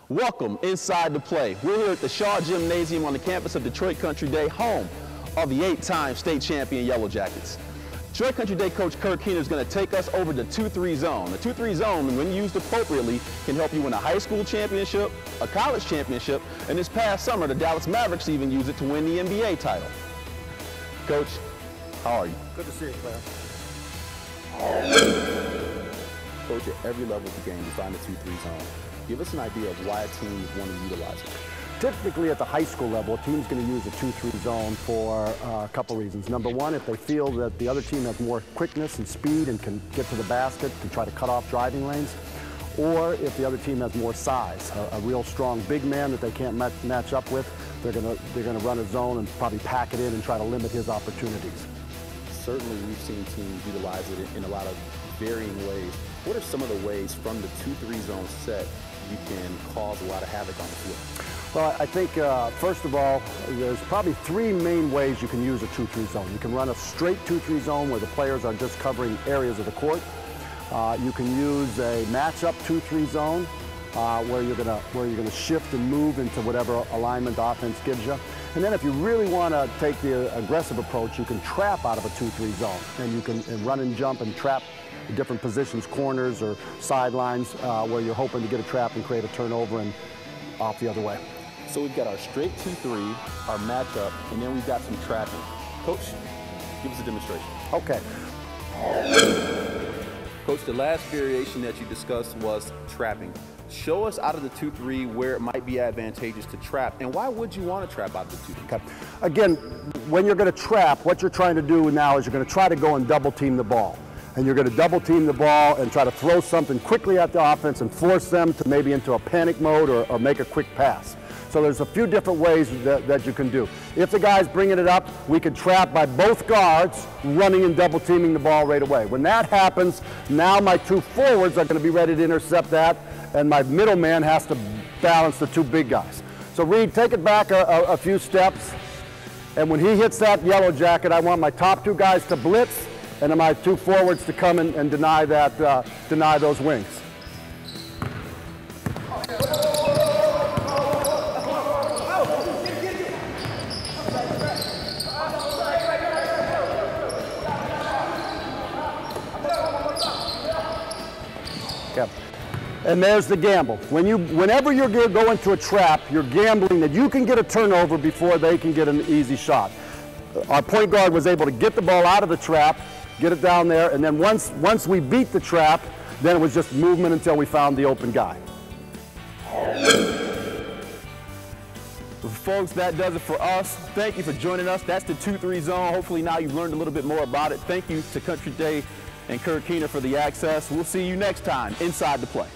Welcome inside the play. We're here at the Shaw Gymnasium on the campus of Detroit Country Day, home of the 8-time state champion Yellow Jackets. Detroit Country Day coach Kurt Keener is going to take us over the 2-3 zone. The 2-3 zone, when used appropriately, can help you win a high school championship, a college championship, and this past summer, the Dallas Mavericks even used it to win the NBA title. Coach, how are you? Good to see you, Claire. Coach, at every level of the game, you find the 2-3 zone. Give us an idea of why a team would want to utilize it. Typically at the high school level, a team's going to use a 2-3 zone for a couple reasons. Number one, if they feel that the other team has more quickness and speed and can get to the basket, can try to cut off driving lanes, or if the other team has more size, a real strong big man that they can't match up with, they're going to run a zone and probably pack it in and try to limit his opportunities. Certainly we've seen teams utilize it in a lot of varying ways. What are some of the ways from the 2-3 zone set you can cause a lot of havoc on the field? Well, I think, first of all, there's probably three main ways you can use a 2-3 zone. You can run a straight 2-3 zone where the players are just covering areas of the court. You can use a matchup 2-3 zone where you're gonna shift and move into whatever alignment the offense gives you. And then if you really want to take the aggressive approach, you can trap out of a 2-3 zone, and you can run and jump and trap different positions, corners or sidelines, where you're hoping to get a trap and create a turnover and off the other way. So we've got our straight 2-3, our matchup, and then we've got some trapping. Coach, give us a demonstration. Okay. Coach, the last variation that you discussed was trapping. Show us out of the 2-3 where it might be advantageous to trap, and why would you want to trap out of the 2-3? Okay. Again, when you're going to trap, what you're trying to do now is you're going to try to go and double team the ball. And you're going to double team the ball and try to throw something quickly at the offense and force them to maybe into a panic mode or make a quick pass. So there's a few different ways that you can do. If the guy's bringing it up, we can trap by both guards running and double teaming the ball right away. When that happens, now my two forwards are going to be ready to intercept that, and my middle man has to balance the two big guys. So Reed, take it back a few steps, and when he hits that yellow jacket, I want my top two guys to blitz, and then my two forwards to come in and deny those wings. Okay. And there's the gamble. Whenever you're going to a trap, you're gambling that you can get a turnover before they can get an easy shot. Our point guard was able to get the ball out of the trap, get it down there, and then once we beat the trap, then it was just movement until we found the open guy. Folks, that does it for us. Thank you for joining us. That's the 2-3 zone. Hopefully now you've learned a little bit more about it. Thank you to Country Day and Kurt Keener for the access. We'll see you next time inside the play.